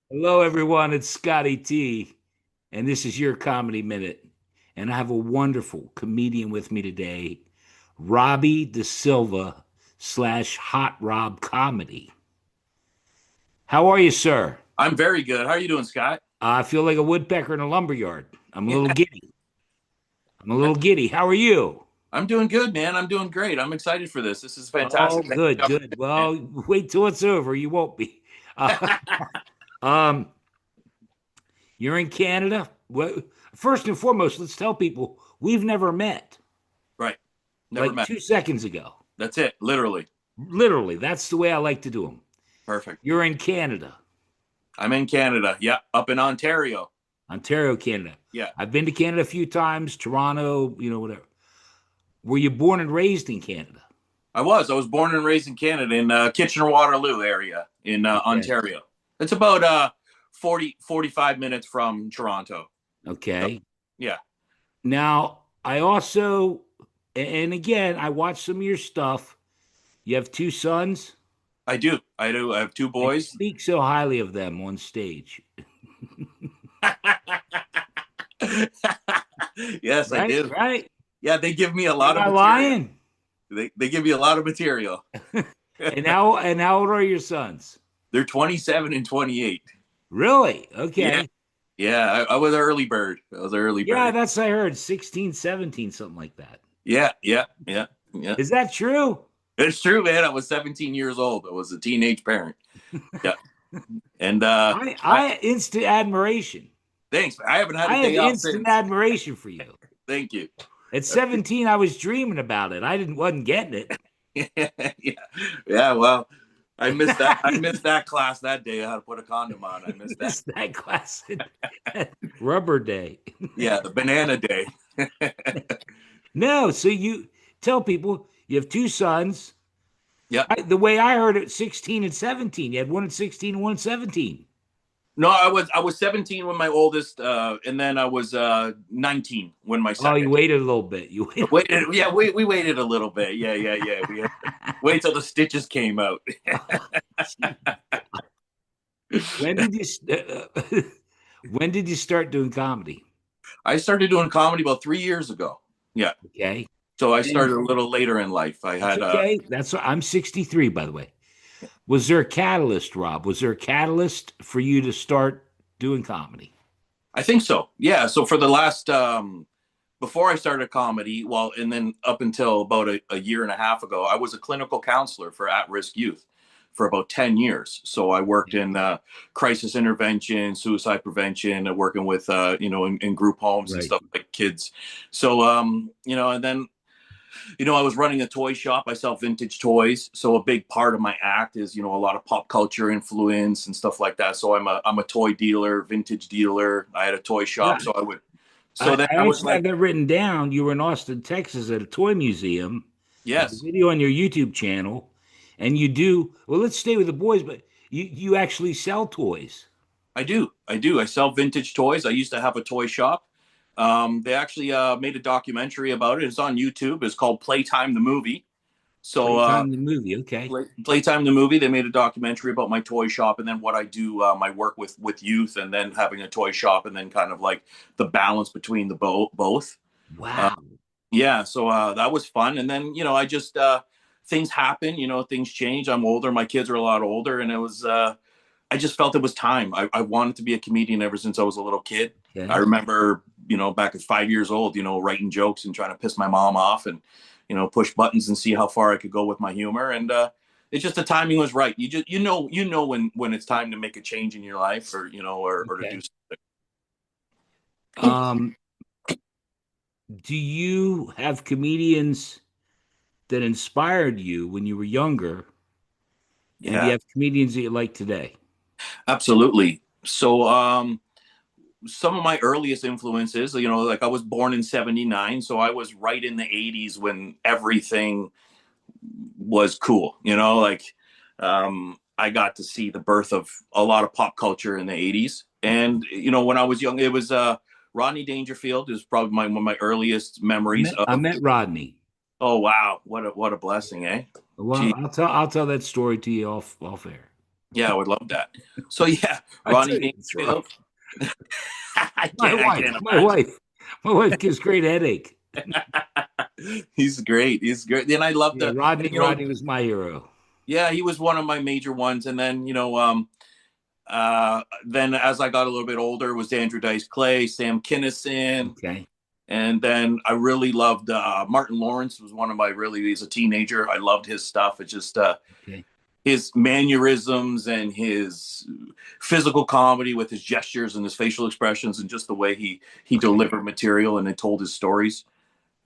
Hello, everyone. It's Scotty T, and this is your Comedy Minute. And I have a wonderful comedian with me today, Robbie Da Silva slash Hot Rob Comedy. How are you, sir? I'm very good. How are you doing, Scott? I feel like a woodpecker in a lumberyard. I'm a little giddy. I'm a little giddy. How are you? I'm doing good, man. I'm doing great. I'm excited for this. This is Oh, fantastic. Thank good, you. good. Well, wait till it's over. You won't be. Uh, um, you're in Canada. Well, first and foremost, let's tell people we've never met. Right. Never Like met. 2 seconds ago. That's it. Literally. Literally, that's the way I like to do them. Perfect. You're in Canada, I'm in Canada. Yeah. Up in Ontario. Ontario, Canada. Yeah. I've been to Canada a few times, Toronto, whatever. Were you born and raised in Canada? I was born and raised in Canada in Kitchener-Waterloo area in Okay. Ontario. It's about 45 minutes from Toronto. So, Okay. yeah. Now, I also, and again, I watched some of your stuff. You have two sons, I do. I do. I have two and you boys. speak so highly of them on stage. Yes, I Right? do. Right? Yeah, they give me a lot Am of I material. lying? They give me a lot of material. And how old are your sons? They're 27 and 28. Really? Yeah. Okay. Yeah. I was an early bird. I was an early Yeah, bird. that's I heard 16, 17, something like that. Yeah. Yeah. Yeah. Yeah. Is that true? It's true, man. I was 17 years old. I was a teenage parent. Yeah. And I I instant admiration. thanks. I haven't had a I have day off instant since. admiration for you. Thank you. At 17, I was dreaming about it. I didn't wasn't getting it. Yeah. Yeah. Well, I missed that. I missed that class that day. I had to put a condom on. I missed that. It's that classic rubber day. Yeah. The banana day. No, so you tell people you have two sons. Yeah. The way I heard it, 16 and 17. You had one at 16 and one at 17. No, I was 17 when my oldest, and then I was 19 when my Oh, you second. waited a little bit. You waited. Waited, yeah, we waited a little bit. Yeah, yeah, yeah. We had to wait till the stitches came out. When did when did you start doing comedy? I started doing comedy about 3 years ago. Yeah, Okay. so I And started a little later in life. I that's had okay. I'm 63, by the way. Was there a catalyst, Rob? Was there a catalyst for you to start doing comedy? I think so. Yeah. So for the last before I started comedy, well, and then up until about a year and a half ago, I was a clinical counselor for at-risk youth for about 10 years. So I worked in crisis intervention, suicide prevention, working with, in group homes and Right. stuff like kids. So, and then, I was running a toy shop. I sell vintage toys. So a big part of my act is, a lot of pop culture influence and stuff like that. So I'm a toy dealer, vintage dealer. I had a toy Yeah. shop. So I, then I I was actually like, have that written down. You were in Austin, Texas at a toy museum. There's a yes, video on your YouTube channel, and you do, well, let's stay with the boys, but you actually sell toys. I do. I do. I sell vintage toys. I used to have a toy shop. They actually made a documentary about it. It's on YouTube. It's called Playtime the Movie. So, Playtime the movie. Okay. Playtime the Movie, they made a documentary about my toy shop and then what I do, my work with youth, and then having a toy shop, and then kind of like the balance between the both. Uh, Wow. yeah, so that was fun. And then, I just, things happen, things change. I'm older. My kids are a lot older. And I just felt it was time. I wanted to be a comedian ever since I was a little kid. I Okay. remember, back at 5 years old, writing jokes and trying to piss my mom off and, push buttons and see how far I could go with my humor. And it's just the timing was right. You know when it's time to make a change in your life, or or to do Okay. something. Um, do you have comedians that inspired you when you were younger? And do you Yeah, have comedians that you like today? absolutely. So some of my earliest influences, like I was born in 79, so I was right in the 80s when everything was cool, I got to see the birth of a lot of pop culture in the 80s. And when I was young, it was Rodney Dangerfield is probably one of my earliest I memories met I of. met Rodney. Oh wow, what a blessing, eh? Well, Gee. I'll tell that story to you off air. Yeah, I would love that. So yeah, I tell Ronnie you, it's rough. Dangerfield. I My can't. I wife, can't my imagine. wife, my wife gives great headache. He's great. He's great. And I love Yeah, the, and, Rodney was my hero. yeah, he was one of my major ones. And then, then as I got a little bit older, it was Andrew Dice Clay, Sam Kinison, Okay. and then I really loved Martin Lawrence. Was one of my really, as a teenager, I loved his stuff. It's just Okay. his mannerisms and his physical comedy with his gestures and his facial expressions and just the way he Okay. delivered material and it told his stories.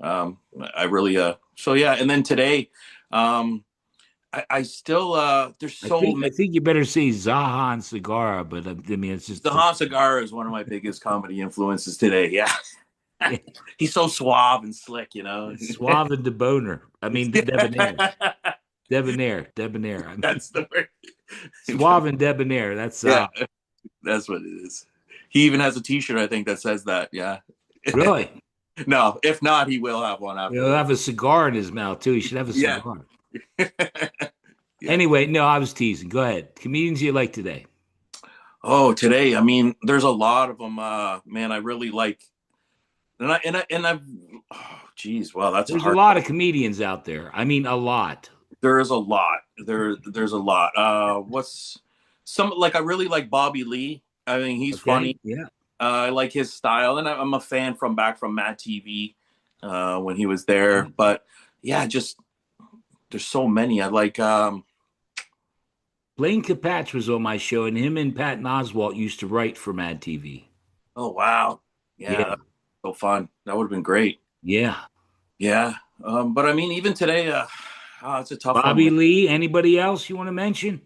I really so yeah. And then today, I still there's so I many. think you better say Zaha and Segara, but I mean it's just Zahan Cigar is one of my biggest comedy influences today. Yeah, he's so suave and slick, you know. suave and debonair. I mean debonair, debonair. I mean That's the word. suave and debonair. That's Yeah, that's what it is. He even has a T-shirt, I think, that says that. Yeah. really. No, if not, he will have one after He'll this. have a cigar in his mouth too. He should have a Yeah. cigar. Yeah. Anyway, no, I was teasing. Go ahead. Comedians you like today? Oh, today, I mean, there's a lot of them. Man, I really like, and I've, oh, geez, wow, that's a There's a hard lot one. of comedians out there. I mean, a lot. There is a lot. There's a lot. What's some like I really like Bobby Lee. I mean, he's Okay. funny. Yeah. I like his style, and I'm a fan from back from Mad TV when he was there. Okay. But yeah, just there's so many. I like. Blaine Capatch was on my show, and him and Pat Oswalt used to write for Mad TV. Oh wow, yeah, Yeah. that's so fun. That would have been great. Yeah. Yeah, but I mean, even today, it's a tough one, Bobby man. Lee. Anybody else you want to mention?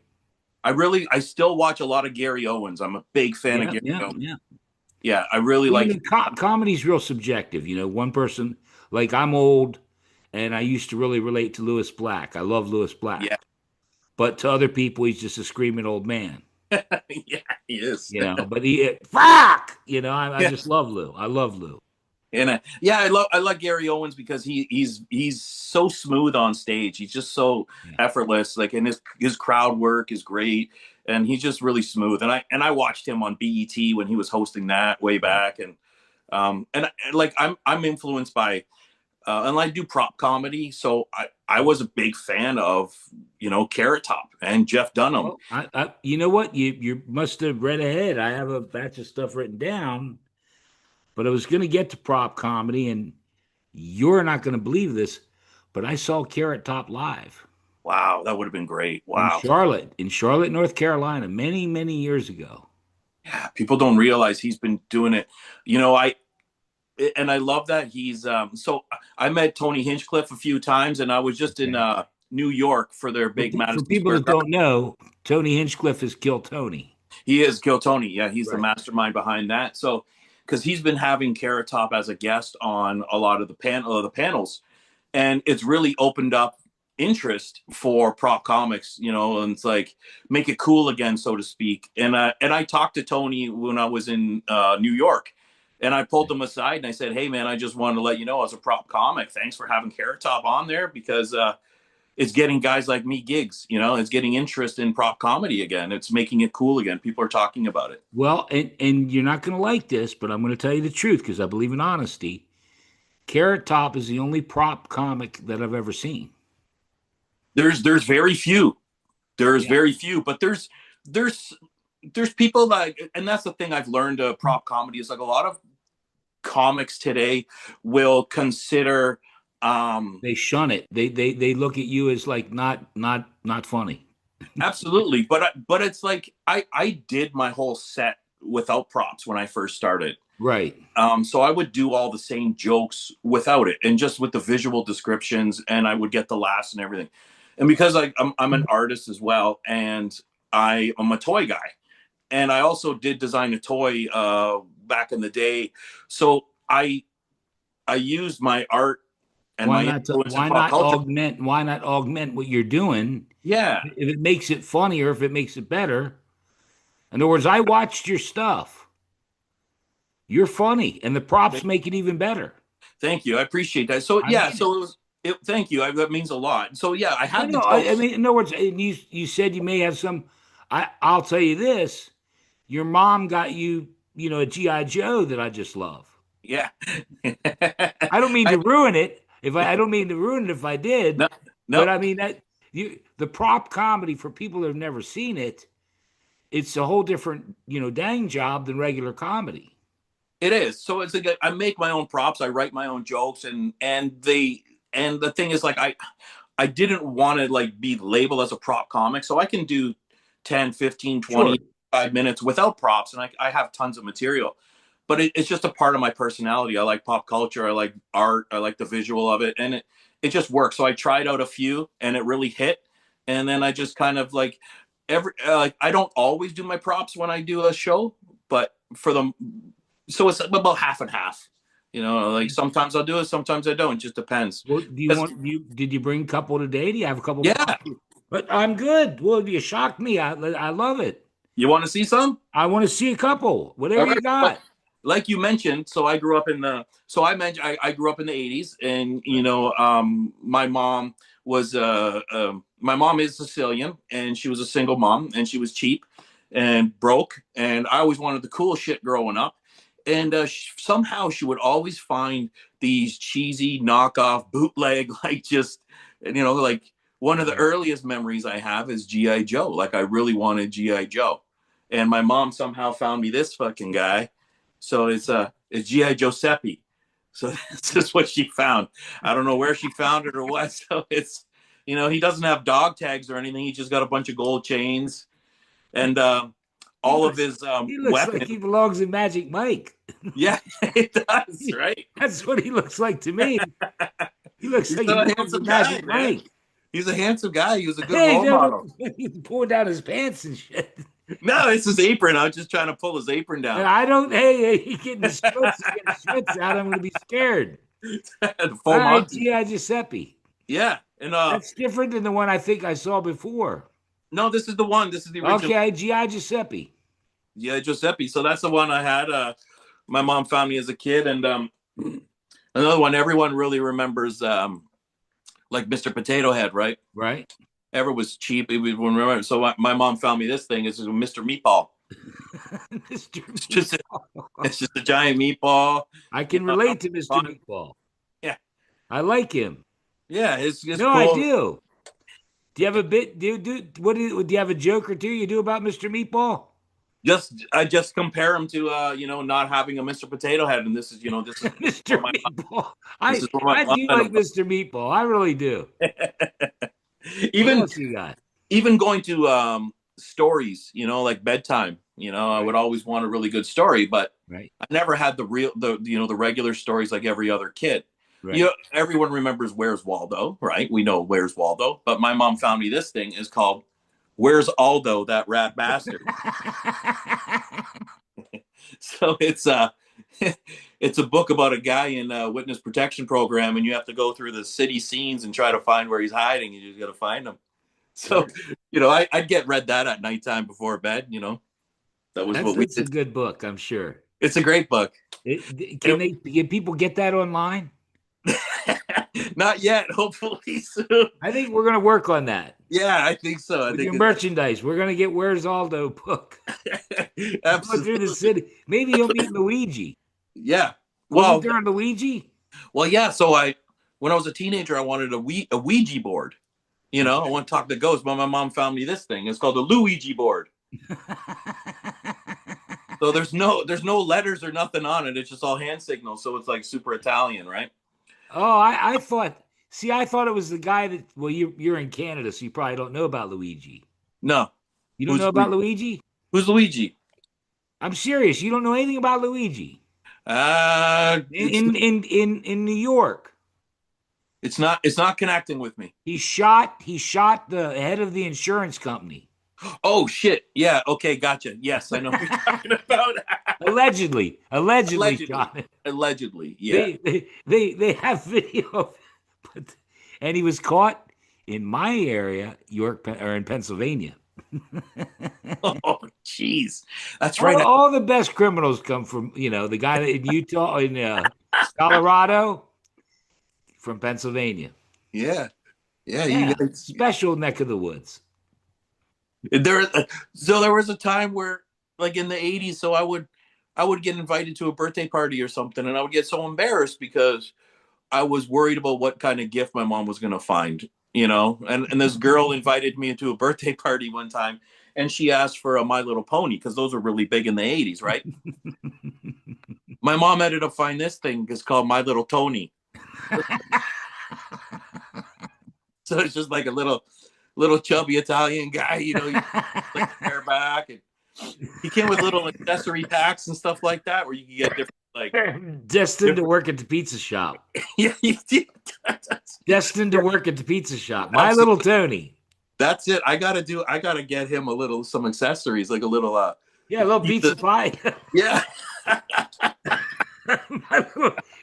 I still watch a lot of Gary Owens. I'm a big fan of Yeah. Gary Yeah. Owens. Yeah. Yeah, I really Well, like his stuff. comedy's real subjective. One person, like I'm old and I used to really relate to Lewis Black. I love Lewis Yeah, Black. But to other people, he's just a screaming old man. yeah, he is. But fuck, I Yeah, just love Lou. I love Lou. and yeah, I like Gary Owens because he's so smooth on stage. He's just so Yeah. effortless. Like, and his crowd work is great, and he's just really smooth. And I watched him on BET when he was hosting that way Right. back, and like I'm influenced by and I do prop comedy, so I was a big fan of Carrot Top and Jeff Dunham. Well, you know what? You must have read ahead. I have a batch of stuff written down, but I was going to get to prop comedy, and you're not going to believe this, but I saw Carrot Top live Wow, that would have been great. in Wow. Charlotte, North Carolina, many, many years ago. Yeah, people don't realize he's been doing it. I and I love that he's so I met Tony Hinchcliffe a few times, and I was just in Okay. New York for their For, big for Madison people Square that Garden. don't know, Tony Hinchcliffe is Kill Tony. He is Kill Tony. Yeah, he's the Right. mastermind behind that. So because he's been having Carrot Top as a guest on a lot of the panels, and it's really opened up interest for prop comics, and it's like make it cool again, so to speak. And I talked to Tony when I was in New York, and I pulled him aside and I said, "Hey man, I just wanted to let you know, as a prop comic, thanks for having Carrot Top on there because it's getting guys like me gigs. It's getting interest in prop comedy again. It's making it cool again. People are talking about it. Well, and you're not going to like this, but I'm going to tell you the truth because I believe in honesty. Carrot Top is the only prop comic that I've ever seen. There's very few. There's Yeah. very few, but there's there's people that, and that's the thing I've learned. Prop comedy is like a lot of comics today will consider. They shun it. They look at you as like not funny. Absolutely, but it's like I did my whole set without props when I first started. Right. So I would do all the same jokes without it, and just with the visual descriptions, and I would get the laughs and everything. And because I'm an artist as well, and I'm a toy guy, and I also did design a toy back in the day. So I used my art and my influence in pop culture. Why not augment what you're doing? Yeah, If it makes it funnier, if it makes it better. In other words, I watched your stuff. You're funny, and the props make it even better. thank you. I appreciate that. So I yeah, mean it. so thank you. That means a lot. So yeah, I No, had no. these I jokes. mean, in other words, and you said you may have some. I'll tell you this: your mom got you, a GI Joe that I just love. Yeah. I don't mean I, to ruin it. If I don't mean to ruin it if I did, no, but no, I mean that the prop comedy for people that have never seen it, it's a whole different, dang job than regular comedy. it is. So it's like I make my own props. I write my own jokes, and the thing is, like, I didn't want to like be labeled as a prop comic, so I can do 10, 15, Sure. 25 minutes without props, and I have tons of material. But it's just a part of my personality. I like pop culture. I like art. I like the visual of it, and it just works. So I tried out a few, and it really hit. And then I just kind of like like I don't always do my props when I do a show, but for the so it's about half and half. Like sometimes I'll do it, sometimes I don't. It just depends. Well, do you 'Cause- want you did you bring a couple today? Do you have a couple yeah, props? But I'm good. Well, you shocked me. I love it. you want to see some? I want to see a couple. Whatever Okay. you Well, got. like you mentioned, so I grew up in the so I mentioned I grew up in the 80s, and my mom was my mom is Sicilian, and she was a single mom, and she was cheap and broke, and I always wanted the cool shit growing up. And somehow she would always find these cheesy knockoff bootleg, like just like one of the Right. earliest memories I have is GI Joe. Like I really wanted GI Joe, and my mom somehow found me this fucking guy. So it's GI Giuseppe. So this is what she found. I don't know where she found it or what. So it's he doesn't have dog tags or anything. He just got a bunch of gold chains and He all of looks his he looks like weapons. he belongs in Magic Mike. Yeah, it does, right? That's what he looks like to me. He looks He's like he still a belongs in handsome guy, Magic man. Mike. He's a handsome guy. He was a good Hey, role no, model. he's pulling down his pants and shit. No, it's his apron. I was just trying to pull his apron And down. I don't. Hey, he getting the splits. He getting splits out. I'm going to be scared. All Full right, Monty. G.I. Giuseppe. Yeah, and That's different than the one I think I saw before. no, this is the one. This is the original. Okay, G.I. Giuseppe. Yeah, Giuseppe. So that's the one I had. My mom found me as a kid, and another one everyone really remembers, like Mr. Potato Head, right? Right? Ever was cheap. It would remember. So my mom found me this thing. It's Mr. Meatball. Mr. It's just a, Meatball. it's just a giant meatball. I can relate to Mr. Meatball. Yeah, I like him. yeah. It's No, I cool. do. Do you have a bit? Do you have a joke or two you do about Mr. Meatball? I just compare him to not having a Mr. Potato Head, and this is Mr. where my Meatball. this I is where my I do like Mr. Meatball. I really do. What even else you got? even going to stories, like bedtime. I would Right. always want a really good story, but Right. I never had the regular stories like every other kid. Right. Everyone remembers Where's Waldo, right? We know Where's Waldo, but my mom found me this thing is called Where's Aldo, that rat bastard. So it's a book about a guy in a witness protection program, and you have to go through the city scenes and try to find where he's hiding. You just got to find him. So, I'd get read that at nighttime before bed. That was what we That's a did. good book, I'm sure. It's a great book. Can people get that online? Not yet. Hopefully soon. I think we're gonna work on that. Yeah, I think so. I With think your merchandise, we're gonna get Where's Aldo book. Going through the absolutely. city. Maybe you'll meet Luigi. Yeah. Wasn't Well, there a Luigi? yeah. So when I was a teenager, I wanted a Ouija board. I want to talk to ghosts, but my mom found me this thing. It's called a Luigi board. So there's no letters or nothing on it. It's just all hand signals. So it's like super Italian, right? Oh, I thought. See, I thought it was the guy that. Well, you're in Canada, so you probably don't know about Luigi. No. You don't Who's know about Luigi? who's Luigi? I'm serious. You don't know anything about Luigi It's in New York. it's not connecting with me. He shot the head of the insurance company. Oh shit. Yeah. Okay. Gotcha. Yes, I know what you're talking about. Allegedly Allegedly. shot it. Allegedly. Yeah. They have video, but and he was caught in my area, York or in Pennsylvania. Oh, jeez. That's all, right. all the best criminals come from the guy in Utah in Colorado from Pennsylvania. Yeah. Yeah. You Yeah, guys. special neck of the woods. There, so there was a time where, like in the '80s, so I would get invited to a birthday party or something, and I would get so embarrassed because I was worried about what kind of gift my mom was going to find, And this girl invited me to a birthday party one time, and she asked for a My Little Pony because those were really big in the '80s, right? My mom ended up finding this thing. It's called My Little Tony. So it's just like a little chubby Italian guy, like hair back, and he came with little accessory packs and stuff like that, where you can get different, like Destined to different. work at the pizza shop. Yeah, you did. Destined to work at the pizza shop. My little Absolutely. Tony. That's it. I gotta get him some accessories, like a little Yeah, a little pizza. pizza pie. Yeah.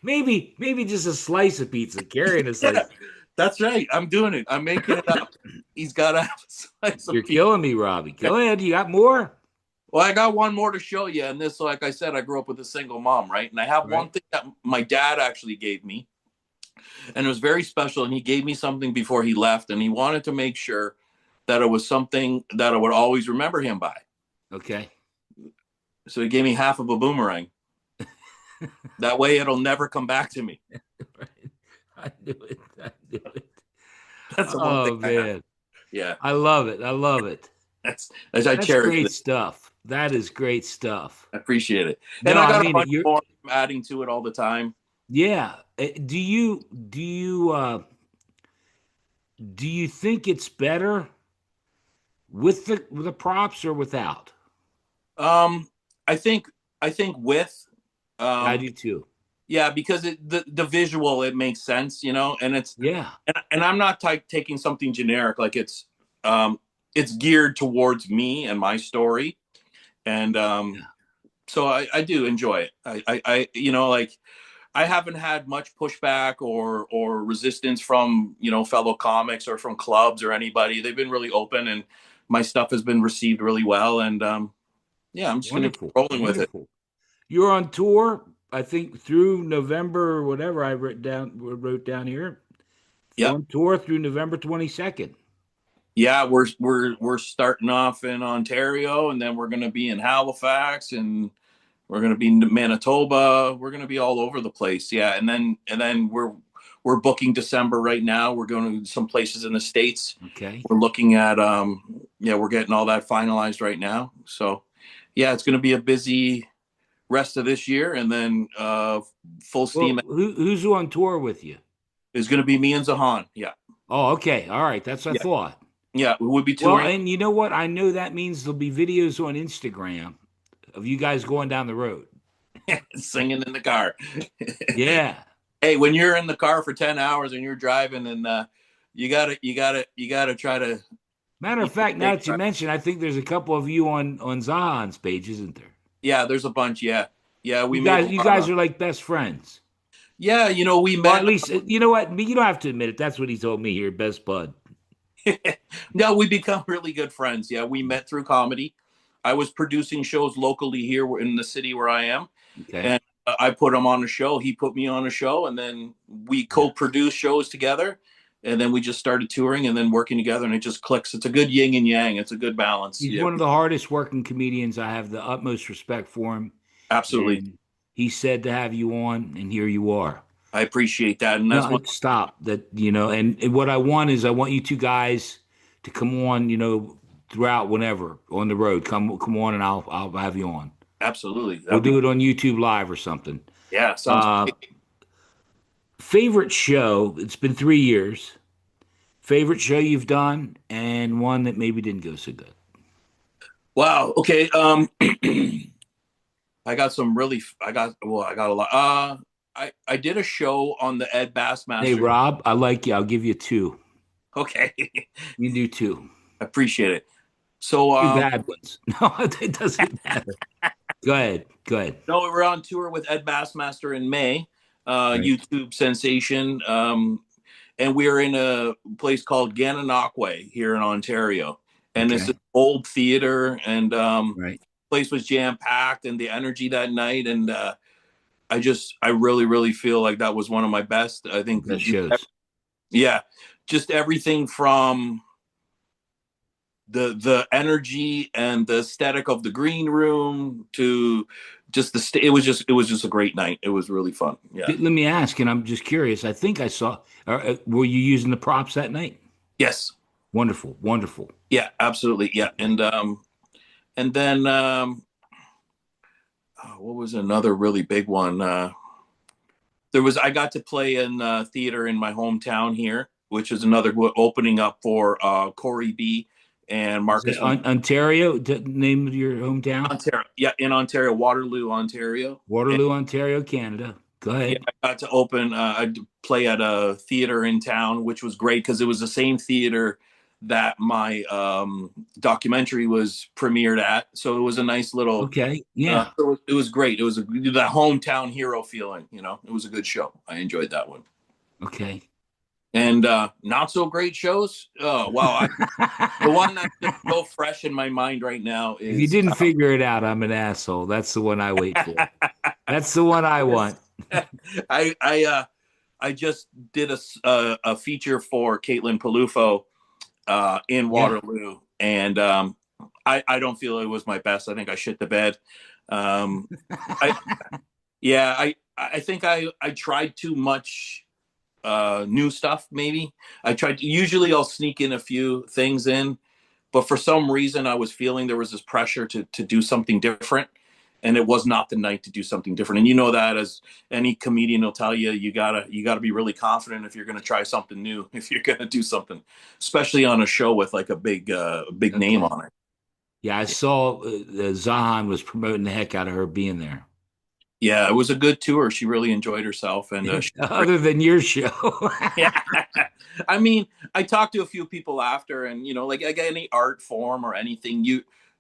maybe just a slice of pizza, carrying a Yeah. slice. That's right. I'm doing it. I'm making it up. He's got to have a slice You're of pizza. killing me, Robbie. Go ahead. You got more? Well, I got one more to show you. And this, like I said, I grew up with a single mom, right? And I have one Right. thing that my dad actually gave me, and it was very special. And he gave me something before he left, and he wanted to make sure that it was something that I would always remember him by. Okay. So he gave me half of a boomerang. That way, it'll never come back to me. Right. I knew it. I knew it. That's the one thing Oh I have. man. Yeah, I love it. I love it. that's as I That's cherish great it. stuff. That is great stuff. I appreciate it. And No, I I got a mean bunch you're more I'm adding to it all the time. yeah. Do you think it's better with the props or without? Um, I think I think with I um do too. yeah, because the visual, it makes sense, and Yeah. and I'm not taking something generic, like um it's geared towards me and my story, and Yeah. so I do enjoy it. I like, I haven't had much pushback or resistance from, fellow comics or from clubs or anybody. They've been really open, and my stuff has been received really well, and yeah, I'm just gonna keep Wonderful. rolling with it. Wonderful. You're on tour, I think, through November or whatever I wrote down here. Yep. On tour through November 22nd. Yeah, we're starting off in Ontario, and then we're going to be in Halifax, and we're going to be in Manitoba. We're going to be all over the place. Yeah, and then we're booking December right now. We're going to some places in the States. Okay. We're looking at yeah, we're getting all that finalized right now. So yeah, it's going to be a busy rest of this year, and then full steam Well, who's on tour with you? is going to be me and Zahan. Yeah, Oh, okay. All right. That's what I yeah, thought. yeah. We would be Well, touring. and you know what? I know that means there'll be videos on Instagram of you guys going down the road. Singing in the car. Yeah. Hey, when you're in the car for 10 hours and you're driving, and you gotta try to, Matter you of fact, now take, that you mention, I think there's a couple of you on Zahan's page, isn't there? yeah, there's a bunch. Yeah. Yeah. We You made guys, a you lot guys of, are like best friends. yeah, we Or at met. least, you know what? You don't have to admit it. That's what he told me here, best bud. No, we become really good friends. Yeah. We met through comedy. I was producing shows locally here in the city where I am. Okay. And I put him on a show. He put me on a show, and then we Yeah. co-produced shows together. And then we just started touring and then working together, and it just clicks. It's a good yin and yang. It's a good balance. He's Yeah, one of the hardest working comedians. I have the utmost respect for him. absolutely. And he said to have you on, and here you are. I appreciate that, and that's No, one. stop that, and what I want is I want you two guys to come on, throughout whenever on the road. Come on and I'll have you on. Absolutely, We'll that'd be, do it on YouTube Live or something. yeah, sounds Uh great. Favorite show, it's been 3 years. Favorite show you've done and one that maybe didn't go so good. Wow. Okay. I got some really. I got a lot. I did a show on the Ed Hey Bassmaster. Rob, I like you. I'll give you two. Okay, You can do two. I appreciate it. So Two bad ones. No, it doesn't matter. Go ahead. Go ahead. no, we were on tour with Ed Bassmaster in May, Right. YouTube sensation, and we were in a place called Gananoque here in Ontario, and it's Okay. an old theater, and Right. place was jam packed, and the energy that night, and I really, really feel like that was one of my best. I think, That shows. yeah, just everything from the energy and the aesthetic of the green room to just it was just a great night. It was really fun. Yeah. Let me ask, and I'm just curious. I think I saw. Were you using the props that night? Yes. Wonderful, wonderful. Yeah, absolutely. Yeah. And then what was another really big one? There was I got to play in theater in my hometown here, which is another opening up for Corey B and Is it Marcus from Ontario? The name of your hometown? Ontario. Yeah, in Ontario, Waterloo, Ontario. And Waterloo, Ontario, Canada. Go yeah, ahead. I got to I play at a theater in town, which was great because it was the same theater that my documentary was premiered at. So it was a nice little. Okay. Yeah. It was great. It was the hometown hero feeling. You know, it was a good show. I enjoyed that one. Okay. And not so great shows. Oh wow, the one that's just so fresh in my mind right now If you is didn't figure it out, I'm an asshole. That's the one I wait for. That's the one I want. I I just did a feature for Caitlin Palufo in Yeah. Waterloo, and I don't feel it was my best. I think I shit the bed. Um, I yeah I think I tried too much new stuff. Maybe I tried. Usually I'll sneak in a few things in, but for some reason I was feeling there was this pressure to do something different, and it was not the night to do something different. And you know that as any comedian will tell you, you gotta be really confident if you're gonna try something new, if you're gonna do something, especially on a show with like a big name Okay. on it. Yeah, I saw Zahan was promoting the heck out of her being there. Yeah, it was a good tour. She really enjoyed herself, and she was great. Other than your show. Yeah. I mean, I talked to a few people after, and you know, like any art form or anything,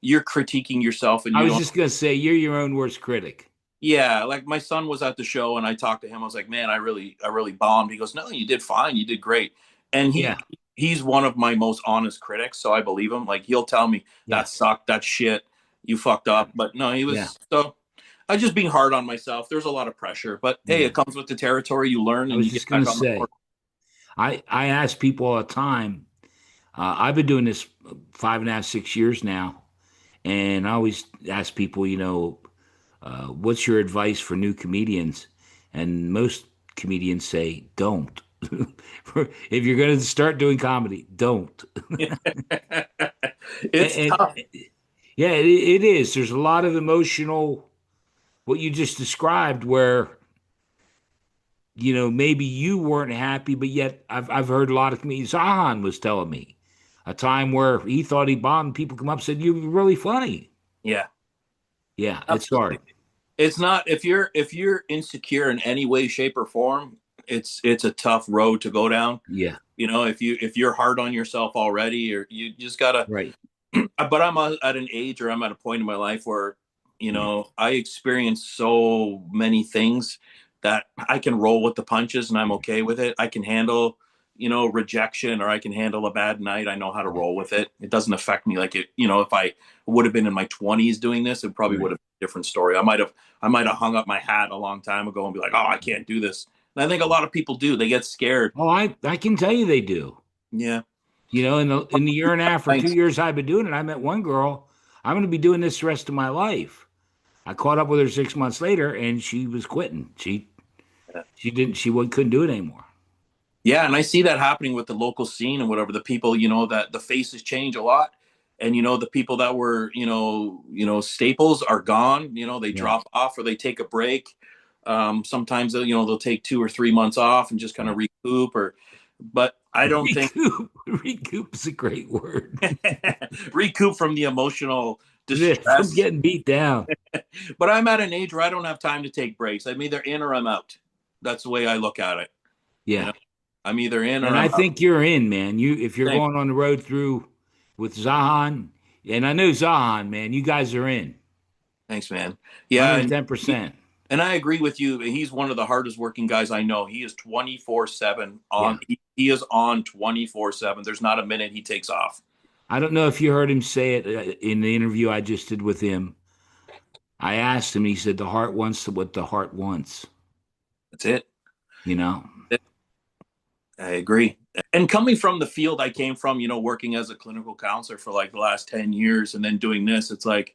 you're critiquing yourself, and I you was don't. just gonna say you're your own worst critic. Yeah, like my son was at the show, and I talked to him. I was like, "Man, I really bombed." He goes, "No, you did fine. You did great." And Yeah, he's one of my most honest critics, so I believe him. Like he'll tell me yeah, that sucked, that shit, you fucked yeah, up. But no, he yeah, was so. I just being hard on myself. There's a lot of pressure, but hey, yeah. it comes with the territory. You learn, I and was you get just gonna back on the horse. say, I ask people all the time. I've been doing this 5.5, 6 years now, and I always ask people, what's your advice for new comedians? And most comedians say, don't. If you're going to start doing comedy, don't. It's And tough. yeah, it is. There's a lot of emotional, what you just described, where maybe you weren't happy, but yet I've heard a lot of comedians. Zahan was telling me a time where he thought he bombed. People come up and said, "You were really funny." Yeah, Yeah, it's hard. absolutely. It's not if you're insecure in any way, shape, or form. It's a tough road to go down. Yeah, You know, if you're hard on yourself already, or you just gotta. right. But I'm at an age, or I'm at a point in my life where Yeah, I experience so many things that I can roll with the punches, and I'm okay with it. I can handle rejection, or I can handle a bad night. I know how to yeah, roll with it. It doesn't affect me like it. If I would have been in my 20s doing this, it probably would right. have been a different story. I might have hung up my hat a long time ago and be like, oh, I can't do this. And I think a lot of people do. They get scared. Oh, I can tell you they do. Yeah. In the year and a half or Thanks. 2 years I've been doing it, I met one girl. I'm going to be doing this the rest of my life. I caught up with her 6 months later, and she was quitting. Couldn't do it anymore. Yeah, and I see that happening with the local scene and whatever. The people, that the faces change a lot, and the people that were, staples are gone. They Yeah, drop off or they take a break. Sometimes they'll take 2 or 3 months off and just kind yeah. of recoup. But I don't think Recoup is a great word. recoup from the emotional From distress. getting beat down. But I'm at an age where I don't have time to take breaks. I'm either in or I'm out. That's the way I look at it. You Yeah. know, I'm either in or And I I'm out. think you're in, man. If you're Thanks. going on the road through with Zahan, and I know Zahan, man, you guys are in Thanks, man. Yeah, and 110%. I agree with you. He's one of the hardest working guys I know. He is 24/7 Yeah. on. He is on 24/7. There's not a minute he takes off. I don't know if you heard him say it in the interview I just did with him. I asked him, he said, the heart wants what the heart wants, That's it. you know? I agree. And coming from the field I came from, working as a clinical counselor for like the last 10 years and then doing this, it's like,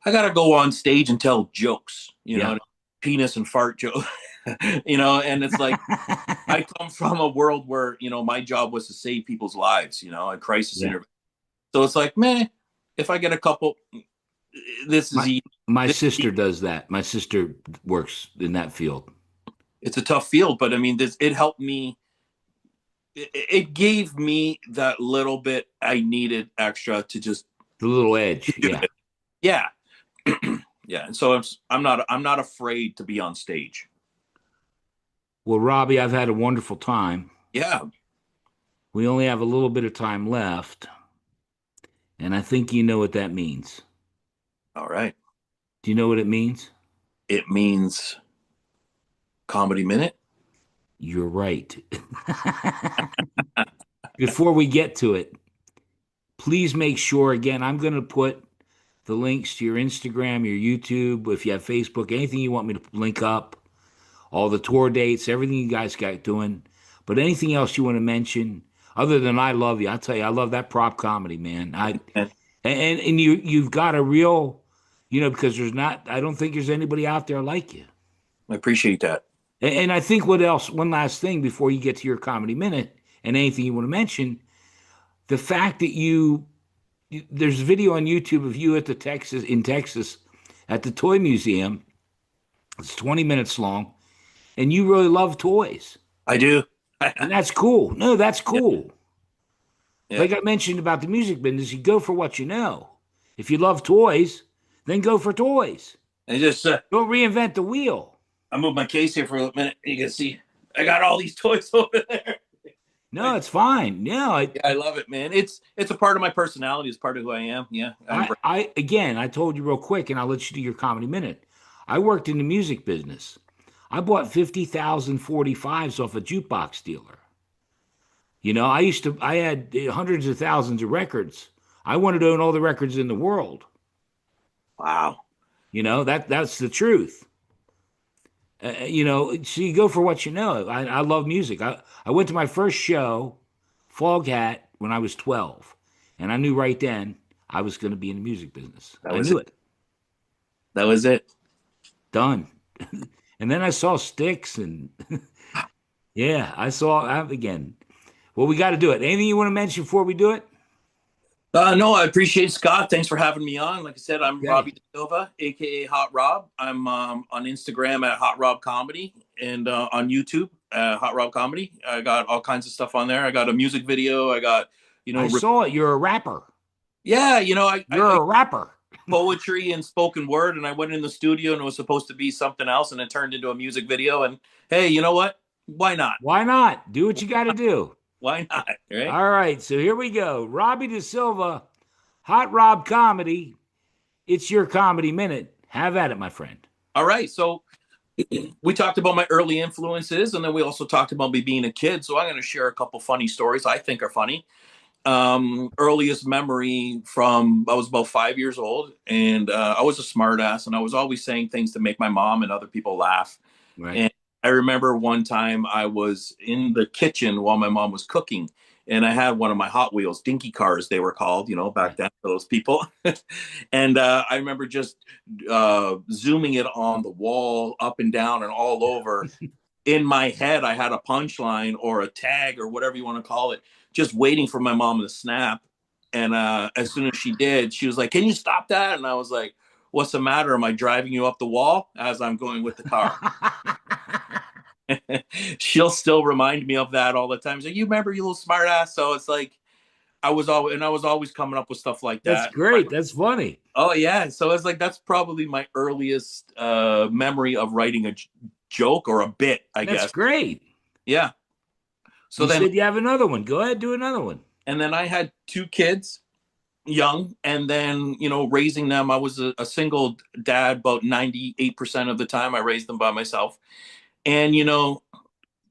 I got to go on stage and tell jokes, Yeah. penis and fart joke, and it's like, I come from a world where, my job was to save people's lives, a crisis Yeah. intervention. So it's like, man, if I get a couple, this is My easy. my sister does that. My sister works in that field. It's a tough field, but I mean, it helped me. It gave me that little bit I needed extra to just The little edge. do Yeah. it. Yeah, yeah. And so I'm not afraid to be on stage. Well, Robbie, I've had a wonderful time. Yeah. We only have a little bit of time left, and I think you know what that means. All right. Do you know what it means? It means comedy minute. You're right. Before we get to it, please make sure, again, I'm going to put the links to your Instagram, your YouTube, if you have Facebook, anything you want me to link up, all the tour dates, everything you guys got doing. But anything else you want to mention, other than I love you, I'll tell you, I love that prop comedy, man. And And you've got a real, because I don't think there's anybody out there like you. I appreciate that. And I think what else, one last thing before you get to your comedy minute and anything you want to mention, the fact that there's a video on YouTube of you in Texas at the toy museum. It's 20 minutes long, and you really love toys. I do. And that's cool. No, that's Yeah. cool. Yeah. Like I mentioned about the music business, you go for what you know. If you love toys, then go for toys. I just Don't reinvent the wheel. I moved my case here for a minute. You can see I got all these toys over there. No, it's fine. Yeah, Yeah, I love it, man. It's a part of my personality. It's part of who I am. Yeah. I told you real quick, and I'll let you do your comedy minute. I worked in the music business. I bought 50,000 45s off a jukebox dealer. I had hundreds of thousands of records. I wanted to own all the records in the world. Wow. That's the truth. So you go for what you know. I love music. I went to my first show, Foghat, when I was 12. And I knew right then I was going to be in the music business. I knew it. That was it. Done. And then I saw Styx and yeah, I saw again. Well, we got to do it. Anything you want to mention before we do it? No, I appreciate Scott. Thanks for having me on. Like I said, I'm Okay. Robbie Da Silva, aka Hot Rob. I'm on Instagram at Hot Rob Comedy and on YouTube Hot Rob Comedy. I got all kinds of stuff on there. I got a music video. I got I saw it. You're a rapper. yeah, You're a rapper. poetry and spoken word, and I went in the studio and it was supposed to be something else, and it turned into a music video. And hey, you know what? Why not? Why not? Do what you got to do. Why not? Right? All right, so here we go. Robbie Da Silva, Hot Rob Comedy. It's your comedy minute. Have at it, my friend. All right. So we talked about my early influences, and then we also talked about me being a kid. So I'm going to share a couple funny stories I think are funny. Earliest memory from I was about 5 years old, and I was a smart ass, and I was always saying things to make my mom and other people laugh. Right. And I remember one time I was in the kitchen while my mom was cooking, and I had one of my Hot Wheels dinky cars, they were called, back then for those people. And I remember just zooming it on the wall, up and down, and all over. In my head, I had a punchline or a tag or whatever you want to call it, just waiting for my mom to snap. And as soon as she did, she was like, "Can you stop that?" And I was like, "What's the matter? Am I driving you up the wall?" As I'm going with the car. She'll still remind me of that all the time. So you remember, you little smart ass. So it's like I was always coming up with stuff like That's that. great. That's funny. Oh yeah. So it's like that's probably my earliest memory of writing a joke or a bit, I guess. That's great. Yeah. So you then said you have another one. Go ahead, do another one. and then I had two kids, young, and then raising them. I was a single dad about 98% of the time. I raised them by myself. And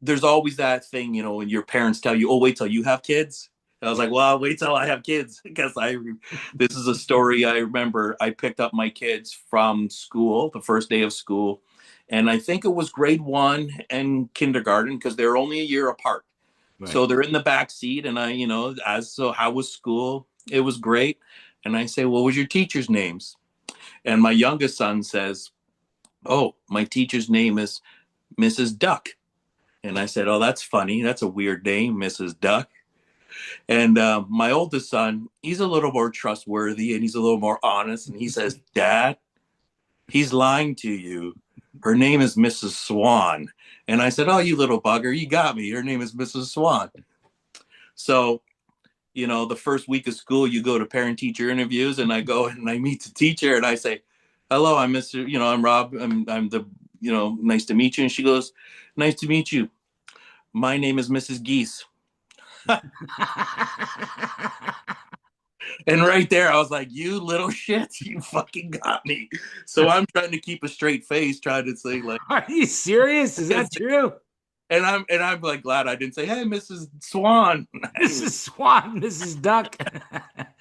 there's always that thing, when your parents tell you, "Oh, wait till you have kids." I was like, well, wait till I have kids because this is a story I remember. I picked up my kids from school, the first day of school, and I think it was grade 1 and kindergarten because they're only a year apart. Right. So they're in the back seat, and I, so how was school? It was great. And I say, what was your teacher's names? And my youngest son says, oh, my teacher's name is Mrs. Duck. And I said, oh, that's funny. That's a weird name, Mrs. Duck. And my oldest son, he's a little more trustworthy and he's a little more honest. And he says, Dad, he's lying to you. Her name is Mrs. Swan. And I said, oh, you little bugger, you got me. Her name is Mrs. Swan. So, the first week of school, you go to parent teacher interviews, and I go and I meet the teacher and I say, hello, I'm Mr. I'm Rob. I'm the, nice to meet you. And she goes, nice to meet you. My name is Mrs. Geese. And right there, I was like, you little shit, you fucking got me. So I'm trying to keep a straight face, trying to say like, Are you serious? Is that true? and I'm like glad I didn't say, hey, Mrs. Swan. Mrs. Swan, Mrs. Duck.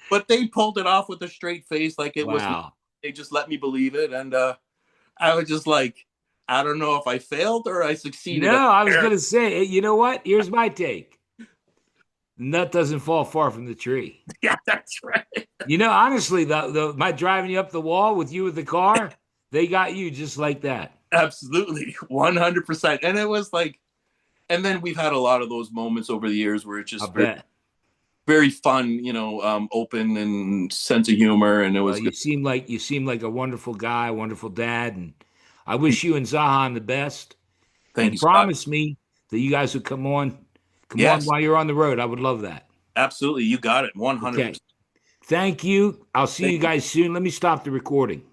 But they pulled it off with a straight face, like it was, Wow. they just let me believe it. And I was just like, I don't know if I failed or I succeeded. No, I was going to say, you know what? Here's my take. The nut doesn't fall far from the tree. Yeah, that's right. Honestly, my driving you up the wall with you with the car, they got you just like that. Absolutely. 100%. And it was like, and then we've had a lot of those moments over the years where it's I just bet. very fun, open and sense of humor. And it was Well, good. you seem like a wonderful guy, wonderful dad, and I wish you and Zahan the best. Thank And you, Scott. promise me that you guys would come on Yes, while you're on the road. I would love that. absolutely. You got it. Okay. 100%. Thank you. I'll see you Thank you. guys soon. Let me stop the recording.